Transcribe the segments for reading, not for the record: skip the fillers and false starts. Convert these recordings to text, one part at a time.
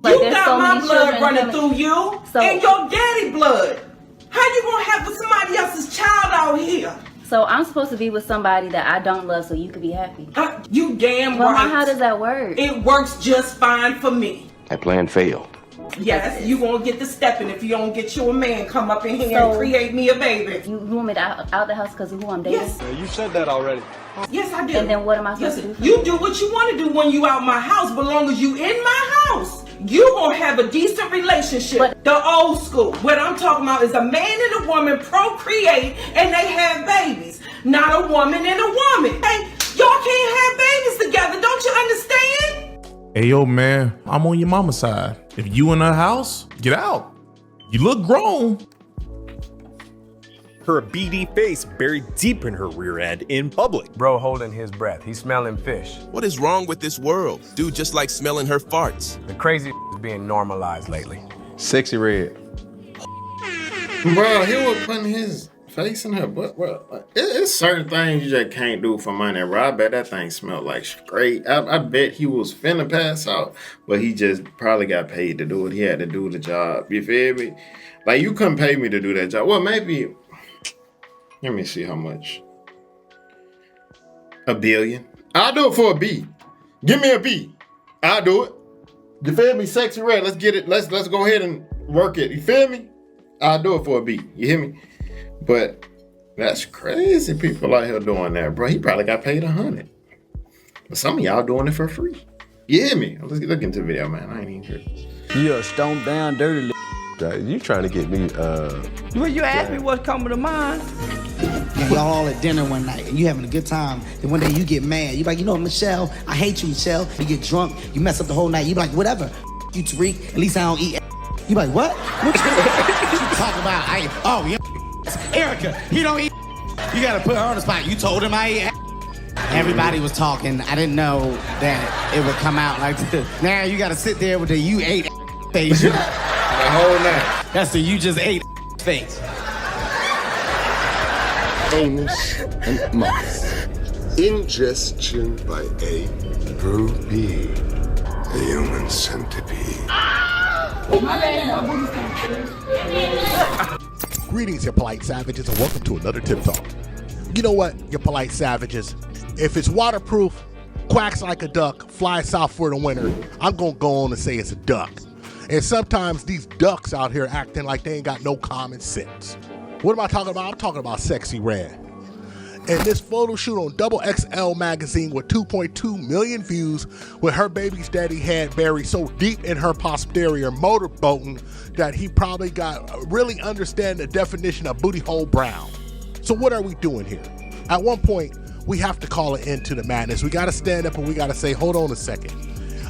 You got my blood running through you and your daddy blood. How you gonna have somebody else's child out here? So I'm supposed to be with somebody that I don't love so you could be happy? You damn well, right. How does that work? It works just fine for me. That plan failed. Yes, you gonna get the stepping if you don't get you a man come up in here and create me a baby. You want me out the house because of who I'm dating? Yes. You said that already. Yes, I did. And then what am I supposed to do? You do what you want to do when you out my house, but long as you in my house, you gonna have a decent relationship. But the old school. What I'm talking about is a man and a woman procreate and they have babies, not a woman and a woman. Hey, y'all can't have babies together. Don't you understand? Hey, yo, man, I'm on your mama's side. If you in her house, get out. You look grown. Her beady face buried deep in her rear end in public. Bro holding his breath. He's smelling fish. What is wrong with this world? Dude just like smelling her farts. The crazy is being normalized lately. Sexy red. Bro, he was putting his face in her butt. Bro, it's certain things you just can't do for money, bro. I bet that thing smelled like straight. I bet he was finna pass out, but he just probably got paid to do it. He had to do the job. You feel me? Like, you couldn't pay me to do that job. Well, maybe, let me see how much. $1 billion. I'll do it for a B. Give me a B. I'll do it. You feel me? Sexy red. Let's get it. Let's go ahead and work it. You feel me? I'll do it for a B. You hear me? But that's crazy. People out here doing that, bro. He probably got paid $100. But some of y'all doing it for free. You hear me? Let's look into the video, man. I ain't even here. You a stoned down dirty You trying to get me, Well, you asked me what's coming to mind. And y'all all at dinner one night and you having a good time. Then one day you get mad. You like, you know what, Michelle? I hate you, Michelle. You get drunk. You mess up the whole night. You be like, whatever. You Tariq. At least I don't eat. You be like, what? What you talk about? Erica, he don't eat. You gotta put her on the spot. You told him I eat. Everybody was talking. I didn't know that it would come out like this. Now you gotta sit there with the you ate face. The whole night. That's the you just ate face. Anus and mouth. Ingestion by A through B. The human centipede. Greetings, you polite savages, and welcome to another Tip Talk. You know what, you polite savages? If it's waterproof, quacks like a duck, flies south for the winter, I'm gonna go on and say it's a duck. And sometimes these ducks out here acting like they ain't got no common sense. What am I talking about? I'm talking about Sexy Red. And this photo shoot on Double XL magazine with 2.2 million views with her baby's daddy head buried so deep in her posterior motorboating that he probably got really understand the definition of booty hole brown. So what are we doing here? At one point, we have to call an end to the madness. We gotta stand up and we gotta say, hold on a second.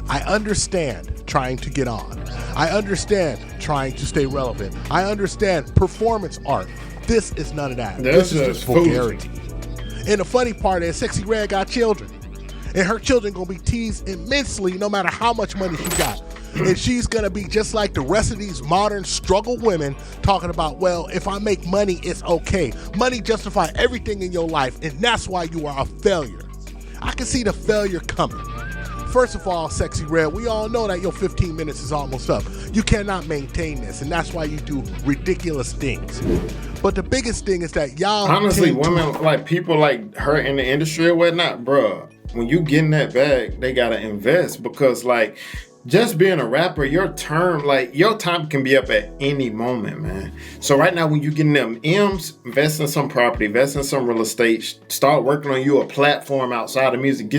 I understand trying to get on. I understand trying to stay relevant. I understand performance art. This is none of that. This is just vulgarity. And the funny part is Sexy Red got children. And her children gonna be teased immensely no matter how much money she got. And she's gonna be just like the rest of these modern struggle women talking about, well, if I make money, it's okay. Money justifies everything in your life, and that's why you are a failure. I can see the failure coming. First of all, Sexy Red, we all know that your 15 minutes is almost up. You cannot maintain this, and that's why you do ridiculous things. But the biggest thing is that y'all honestly, women like people like her in the industry or whatnot, bruh, when you get in that bag, they gotta invest because like just being a rapper, your time can be up at any moment, man. So right now, when you getting them M's, invest in some property, invest in some real estate, start working on you a platform outside of music,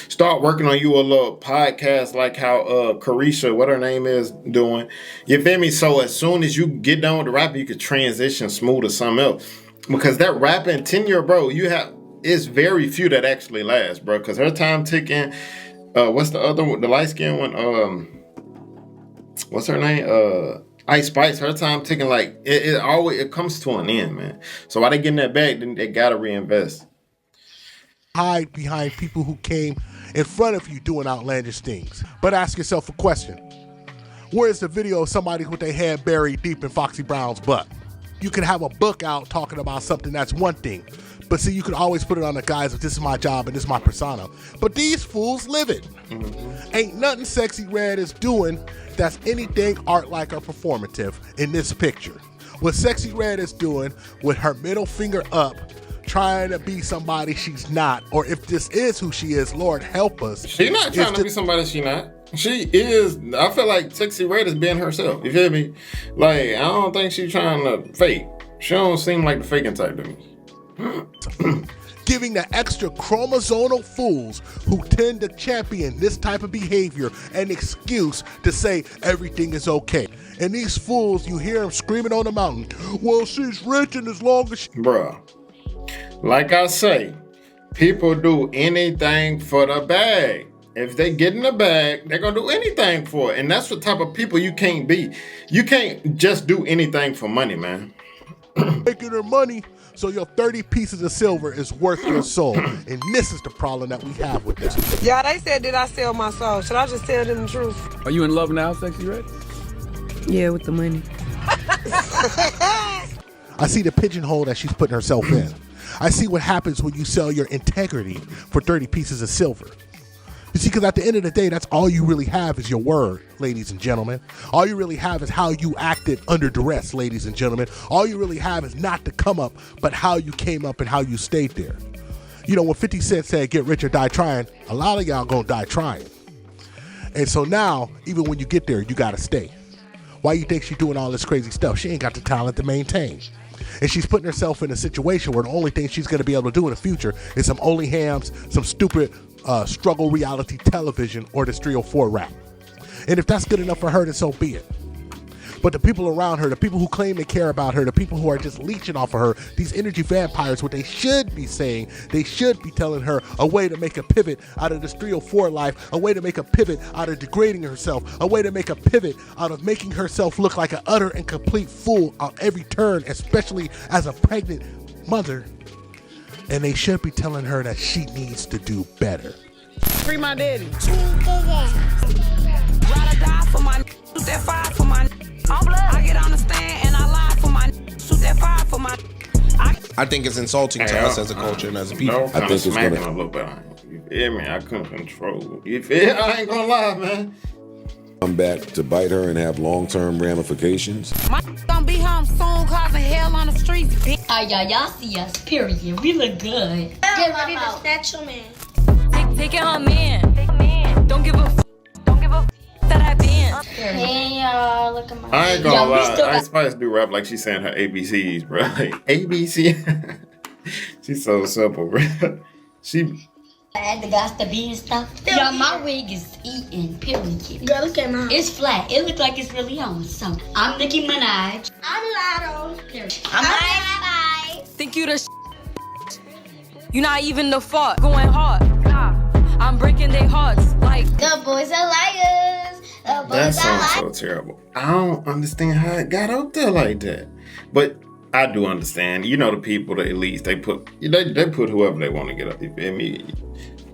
start working on you a little podcast like how Carisha, what her name is, doing. You feel me? So as soon as you get done with the rapping, you could transition smooth to something else. Because that rapping tenure, bro, it's very few that actually last, bro. Because her time ticking. What's the other one? The light skinned one? What's her name? Ice Spice. Her time ticking like it comes to an end, man. So while they getting that back, then they gotta reinvest. Hide behind people who came in front of you doing outlandish things. But ask yourself a question. Where's the video of somebody with their head buried deep in Foxy Brown's butt? You can have a book out talking about something that's one thing. But see, you could always put it on the guise of this is my job and this is my persona. But these fools live it. Ain't nothing Sexy Red is doing that's anything art-like or performative in this picture. What Sexy Red is doing with her middle finger up, trying to be somebody she's not, or if this is who she is, Lord help us. She not trying to be somebody she not. She is, I feel like Sexy Red is being herself. You feel me? Like, I don't think she's trying to fake. She don't seem like the faking type to me. Giving the extra chromosomal fools who tend to champion this type of behavior an excuse to say everything is okay. And these fools, you hear them screaming on the mountain, well, she's rich and as long as she... Bruh, like I say, people do anything for the bag. If they get in the bag, they're gonna do anything for it. And that's the type of people you can't be. You can't just do anything for money, man. Making her money, so your 30 pieces of silver is worth your soul. And this is the problem that we have with that. Yeah, they said, did I sell my soul? Should I just tell them the truth? Are you in love now, Sexy Red? Yeah, with the money. I see the pigeonhole that she's putting herself in. I see what happens when you sell your integrity for 30 pieces of silver. You see, because at the end of the day, that's all you really have is your word, ladies and gentlemen. All you really have is how you acted under duress, ladies and gentlemen. All you really have is not the come up, but how you came up and how you stayed there. You know, when 50 Cent said, get rich or die trying, a lot of y'all gonna die trying. And so now, even when you get there, you gotta stay. Why you think she's doing all this crazy stuff? She ain't got the talent to maintain. And she's putting herself in a situation where the only thing she's going to be able to do in the future is some OnlyHams, some stupid struggle reality television, or this 304 rap. And if that's good enough for her, then so be it. But the people around her, the people who claim they care about her, the people who are just leeching off of her, these energy vampires, what they should be saying, they should be telling her a way to make a pivot out of this 304 life, a way to make a pivot out of degrading herself, a way to make a pivot out of making herself look like an utter and complete fool on every turn, especially as a pregnant mother. And they should be telling her that she needs to do better. Free my daddy. Ride or die for my shoot that fire for my I get on the stand and I lie for my shoot that fire for my I think it's insulting to us as a culture and as a people. I think it's smacking a little bit. You feel me? I couldn't control. You feel? I ain't gonna lie, man. Come back to bite her and have long-term ramifications. My gonna be home soon, causing hell on the streets. Y'all see us, period. We look good. Get ready to snatch your man. Taking her man. Don't give a f. Don't give a f that I been. Hey y'all, look at my. I ain't gonna lie. Ice Spice do rap like she's saying her ABCs, bro. Like ABC. She's so simple, bro. She. I the got to be and stuff. Y'all, my wig is eating, period. Girl, look at mine. It's flat. It looks like it's really on. So I'm Nicki Minaj. I'm Lotto. Period. I'm Ice Spice. Think you the you not even the fault. Going hard. I'm breaking their hearts. Like the boys are liars. The boys That are sounds liars. so terrible. I don't understand how it got out there like that. But I do understand. You know, the people, the elites, they put whoever they want to get up. You feel me?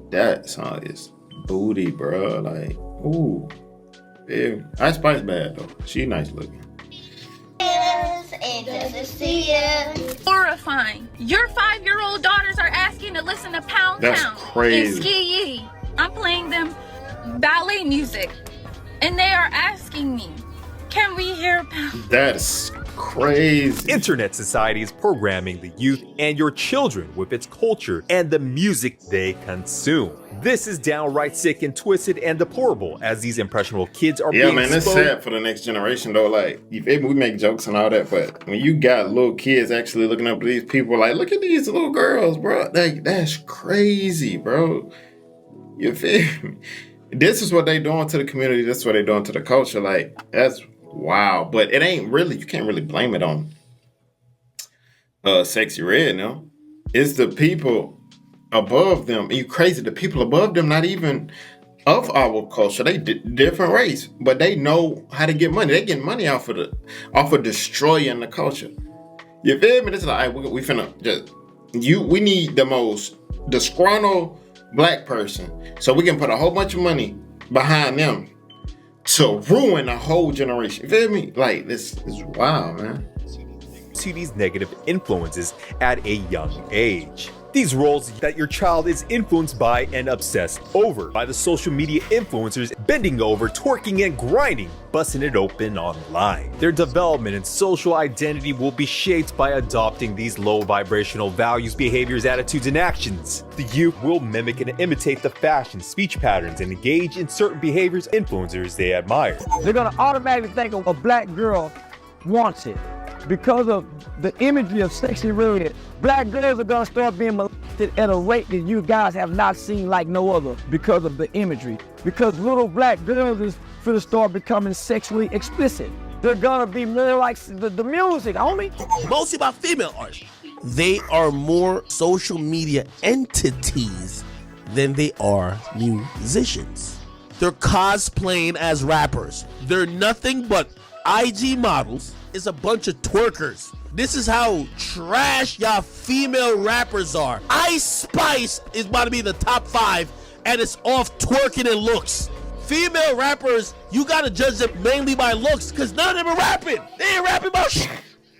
That song is booty, bro. Like, ooh. Yeah. Ice Spice bad though. She nice looking. It doesn't see you. Horrifying. Your 5-year-old daughters are asking to listen to Pound That's Town crazy. and Ski Yee. I'm playing them ballet music, and they are asking me, can we hear Pound? That's crazy. Internet society is programming the youth and your children with its culture and the music they consume. This is downright sick and twisted and deplorable as these impressionable kids are being man, it's sad for the next generation though. Like, you feel me? We make jokes and all that, but when you got little kids actually looking up to these people, like, look at these little girls, bro. Like, that's crazy, bro. You feel me? This is what they doing to the community. This is what they doing to the culture. Like, that's wow. But it ain't really, you can't really blame it on Sexy Red, no. It's the people above them. You crazy? The people above them, not even of our culture. They different race, but they know how to get money. They get money off of destroying the culture. You feel me? This is like, we finna just we need the most disgruntled black person, so we can put a whole bunch of money behind them to ruin a whole generation. You feel me? Like, this is wild, man. to these negative influences at a young age. These roles that your child is influenced by and obsessed over by the social media influencers bending over, twerking and grinding, busting it open online. Their development and social identity will be shaped by adopting these low vibrational values, behaviors, attitudes, and actions. The youth will mimic and imitate the fashion, speech patterns, and engage in certain behaviors influencers they admire. They're gonna automatically think a black girl wants it. Because of the imagery of sexually related, black girls are gonna start being molested at a rate that you guys have not seen like no other because of the imagery. Because little black girls is gonna start becoming sexually explicit. They're gonna be more like the music only. Mostly about female artists. They are more social media entities than they are musicians. They're cosplaying as rappers. They're nothing but IG models. Is a bunch of twerkers. This is how trash y'all female rappers are. Ice Spice is about to be in the top 5, and it's off twerking and looks. Female rappers, you gotta judge them mainly by looks, because none of them are rapping. They ain't rapping about shit.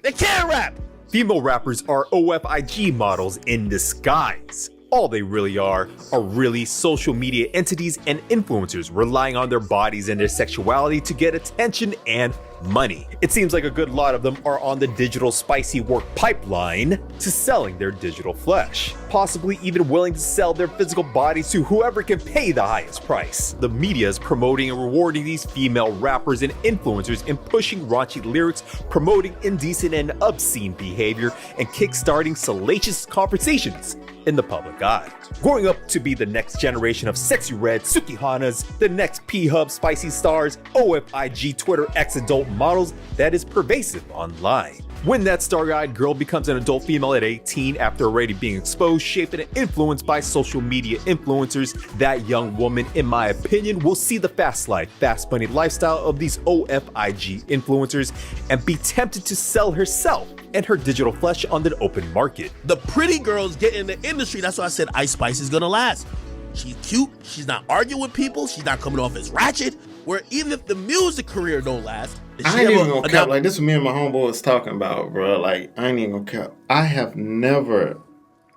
They can't rap. Female rappers are OFIG models in disguise. All they really are really social media entities and influencers relying on their bodies and their sexuality to get attention and money. It seems like a good lot of them are on the digital spicy work pipeline to selling their digital flesh, possibly even willing to sell their physical bodies to whoever can pay the highest price. The media is promoting and rewarding these female rappers and influencers and pushing raunchy lyrics, promoting indecent and obscene behavior, and kickstarting salacious conversations in the public eye. Growing up to be the next generation of sexy red Sukihanas, the next P-Hub spicy stars, OFIG Twitter X-adult models that is pervasive online. When that starry-eyed girl becomes an adult female at 18 after already being exposed, shaped, and influenced by social media influencers, that young woman, in my opinion, will see the fast life, fast money lifestyle of these OFIG influencers and be tempted to sell herself and her digital flesh on the open market. The pretty girls get in the industry. That's why I said Ice Spice is gonna last. She's cute. She's not arguing with people. She's not coming off as ratchet. Where even if the music career don't last, I ain't even gonna cap. Like, this is me and my homeboy was talking about, bro. Like, I ain't even gonna cap. I have never,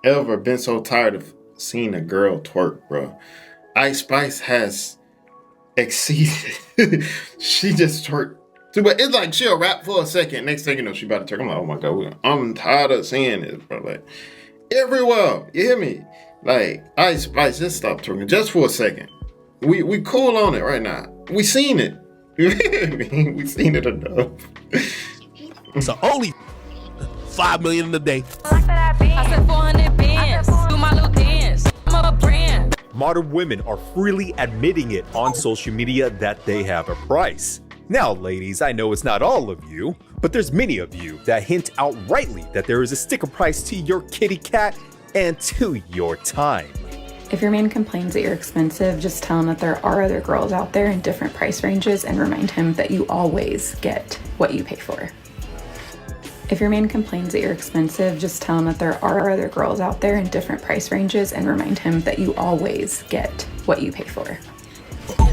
ever been so tired of seeing a girl twerk, bro. Ice Spice has exceeded. She just twerked. But it's like she'll rap for a second. Next thing you know, she about to twerk. I'm like, oh my God, I'm tired of seeing this, bro. Like, everywhere. You hear me? Like, Ice Spice, just stop twerking. Just for a second. We cool on it right now. We seen it. We seen it enough. So only 5 million in a day. I said 400 bands. Do my little dance. I'm a brand. Modern women are freely admitting it on social media that they have a price. Now, ladies, I know it's not all of you, but there's many of you that hint outrightly that there is a sticker price to your kitty cat and to your time. If your man complains that you're expensive, just tell him that there are other girls out there in different price ranges and remind him that you always get what you pay for. If your man complains that you're expensive, just tell him that there are other girls out there in different price ranges and remind him that you always get what you pay for.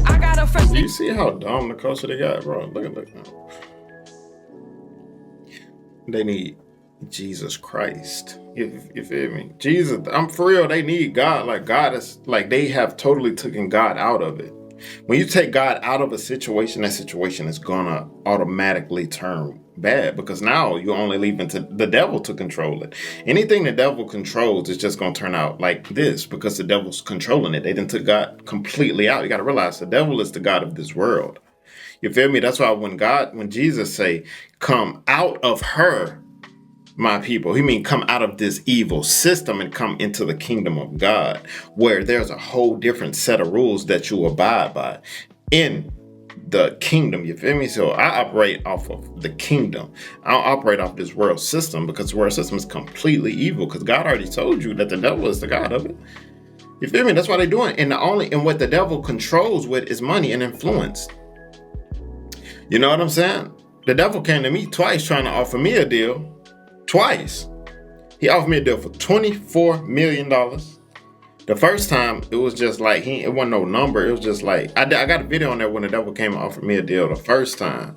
I got a fresh. Do you see how dumb the culture they got, bro? Look at that. They need Jesus Christ. You feel me? Jesus, I'm for real. They need God. Like, God is like, they have totally taken God out of it. When you take God out of a situation, that situation is gonna automatically turn bad, because now you're only leaving to the devil to control it. Anything the devil controls is just gonna turn out like this, because the devil's controlling it. They didn't took God completely out. You gotta realize the devil is the God of this world. You feel me? That's why when Jesus say, come out of her, my people, he mean come out of this evil system and come into the kingdom of God, where there's a whole different set of rules that you abide by in the kingdom. You feel me? So I operate off of the kingdom. I don't operate off this world system, because the world system is completely evil, because God already told you that the devil is the God of it. You feel me? That's why they're doing it. And what the devil controls with is money and influence. You know what I'm saying? The devil came to me twice trying to offer me a deal. Twice. He offered me a deal for $24 million. The first time, it was just like, it wasn't no number. It was just like, I got a video on there when the devil came and offered me a deal the first time.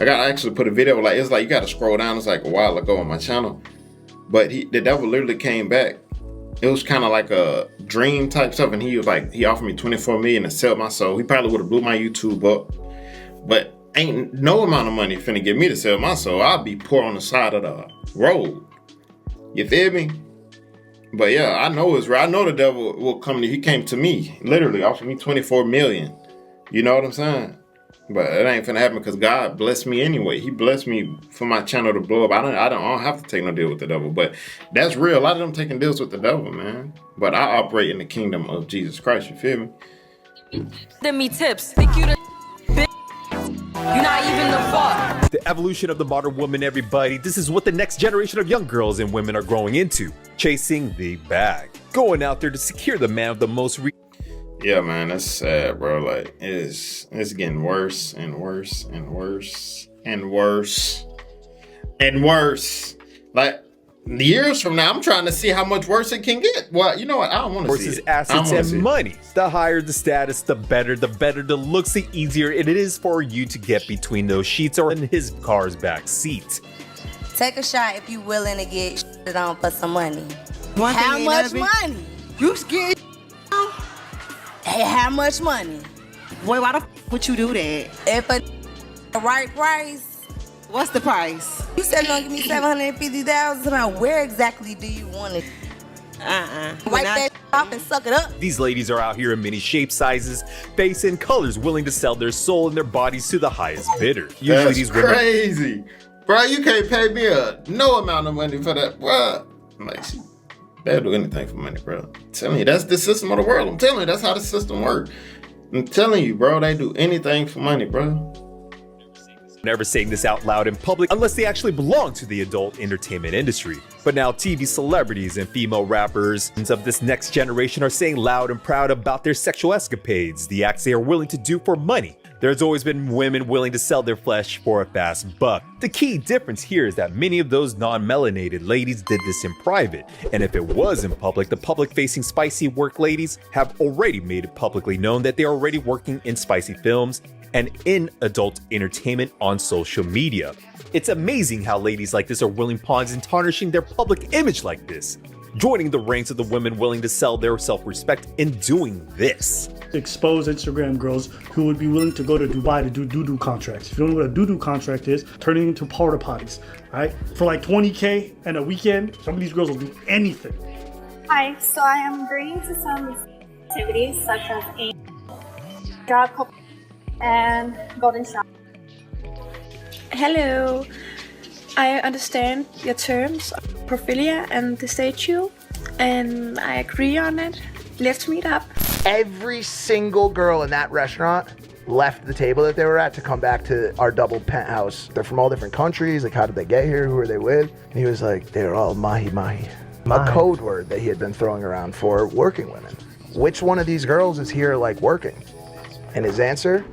I actually put a video, like, it's like you gotta scroll down. It's like a while ago on my channel. But the devil literally came back. It was kind of like a dream type stuff, and he was like, he offered me $24 million to sell my soul. He probably would have blew my YouTube up, but ain't no amount of money finna get me to sell my soul. I'll be poor on the side of the road. You feel me? But yeah, I know it's right. I know the devil will come. He came to me, literally offered me $24 million. You know what I'm saying? But it ain't finna happen because God blessed me anyway. He blessed me for my channel to blow up. I don't have to take no deal with the devil. But that's real. A lot of them taking deals with the devil, man. But I operate in the kingdom of Jesus Christ. You feel me? Send me tips. Think you the you're not even the fuck. The evolution of the modern woman, everybody. This is what the next generation of young girls and women are growing into. Chasing the bag. Going out there to secure the man of the most yeah, man, that's sad, bro. Like, it's getting worse and worse and worse and worse and worse. Like, years from now, I'm trying to see how much worse it can get. Well, you know what? I don't want to see it. Assets and money. The higher the status, the better the looks, the easier it is for you to get between those sheets or in his car's back seat. Take a shot if you willing to get shit on for some money. How much money? You scared? Hey, how much money? Boy, why the f would you do that? If the right price. What's the price? You said you're gonna give me $750,000. Where exactly do you want it? Wipe that off and suck it up. These ladies are out here in many shapes, sizes, face, and colors, willing to sell their soul and their bodies to the highest bidder. Usually That's these women crazy. Bro, you can't pay me no amount of money for that. Bro, I'm like, they'll do anything for money, bro. I'm telling you, that's the system of the world. I'm telling you, that's how the system works. I'm telling you, bro, they do anything for money, bro. never saying this out loud in public unless they actually belong to the adult entertainment industry. But now TV celebrities and female rappers of this next generation are saying loud and proud about their sexual escapades, the acts they are willing to do for money. There's always been women willing to sell their flesh for a fast buck. The key difference here is that many of those non-melanated ladies did this in private, and if it was in public, the public-facing spicy work ladies have already made it publicly known that they are already working in spicy films and in adult entertainment on social media. It's amazing how ladies like this are willing pawns and tarnishing their public image like this, joining the ranks of the women willing to sell their self-respect in doing this. Expose Instagram girls who would be willing to go to Dubai to do doo-doo contracts. If you don't know what a doo-doo contract is, turning into porta potties, right? For like $20K and a weekend, some of these girls will do anything. Hi, so I am agreeing to some activities such as a job couple and golden shower. Hello, I understand your terms, prophilia and the statue, and I agree on it. Let's meet up. Every single girl in that restaurant left the table that they were at to come back to our double penthouse. They're from all different countries. Like, how did they get here? Who are they with? And he was like, they're all mahi-mahi. A code word that he had been throwing around for working women. Which one of these girls is here, like, working? And his answer?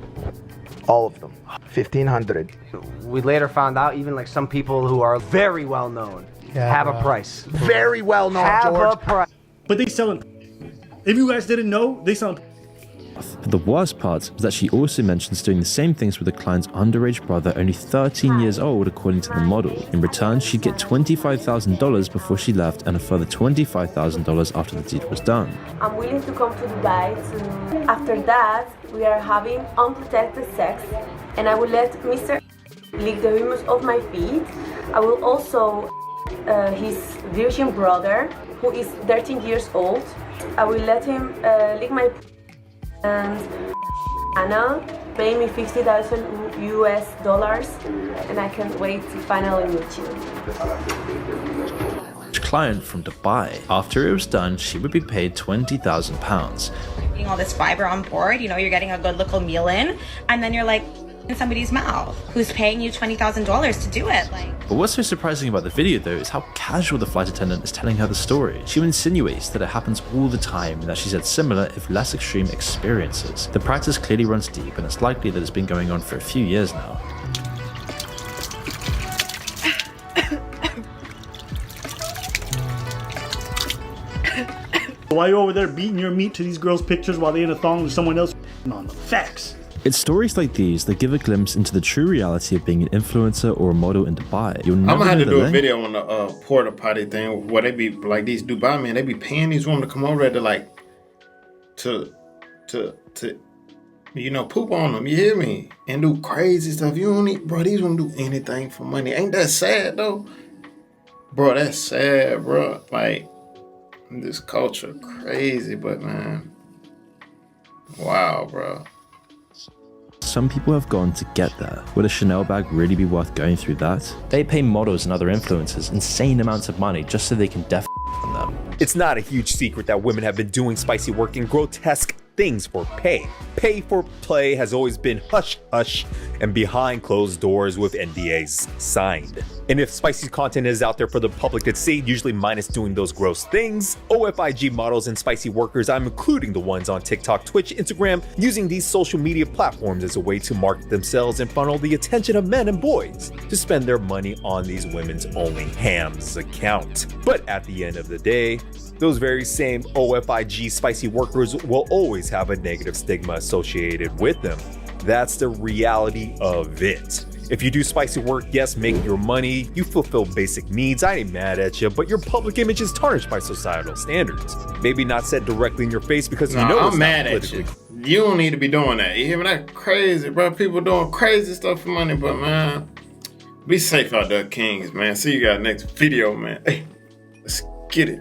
All of them. 1,500. We later found out even like some people who are very well known have a price. Very well known, have George. a price. But they selling. If you guys didn't know, they selling. But the worst part was that she also mentions doing the same things with the client's underage brother, only 13 years old, according to the model. In return, she'd get $25,000 before she left and a further $25,000 after the deed was done. I'm willing to come to Dubai to... After that, we are having unprotected sex, and I will let Mr. lick the humus of my feet. I will also his virgin brother, who is 13 years old. I will let him lick my and Anna pay me $50,000 US, and I can't wait to finally meet you. Client from Dubai. After it was done, she would be paid £20,000. Getting all this fiber on board, you know, you're getting a good little meal in, and then you're like in somebody's mouth who's paying you $20,000 to do it. But what's so surprising about the video though is how casual the flight attendant is telling her the story. She insinuates that it happens all the time and that she's had similar, if less extreme, experiences. The practice clearly runs deep, and it's likely that it's been going on for a few years now. Why you over there beating your meat to these girls' pictures while they in a thong with someone else on them? Facts. It's stories like these that give a glimpse into the true reality of being an influencer or a model in Dubai. You'll never I'm gonna have to know do the a length- video on the porta potty thing where they be like these Dubai men, they be paying these women to come over there to like to poop on them, you hear me? And do crazy stuff. You don't need, bro, these women do anything for money. Ain't that sad though? Bro, that's sad, bro. Like, this culture crazy, but man, wow, bro. Some people have gone to get there. Would a Chanel bag really be worth going through that? They pay models and other influencers insane amounts of money just so they can on them. It's not a huge secret that women have been doing spicy work in grotesque things for pay. Pay for play has always been hush hush and behind closed doors with NDAs signed. And if spicy content is out there for the public to see, usually minus doing those gross things, OFIG models and spicy workers, I'm including the ones on TikTok, Twitch, Instagram, using these social media platforms as a way to market themselves and funnel the attention of men and boys to spend their money on these women's only hams account. But at the end of the day, those very same OFIG spicy workers will always have a negative stigma associated with them. That's the reality of it. If you do spicy work, yes, make your money, you fulfill basic needs, I ain't mad at you, but your public image is tarnished by societal standards. Maybe not said directly in your face because you know it's I'm mad not at you. You don't need to be doing that. You hear me? That's crazy, bro. People doing crazy stuff for money, but man, be safe out there, kings, man. See you guys next video, man. Hey, let's get it.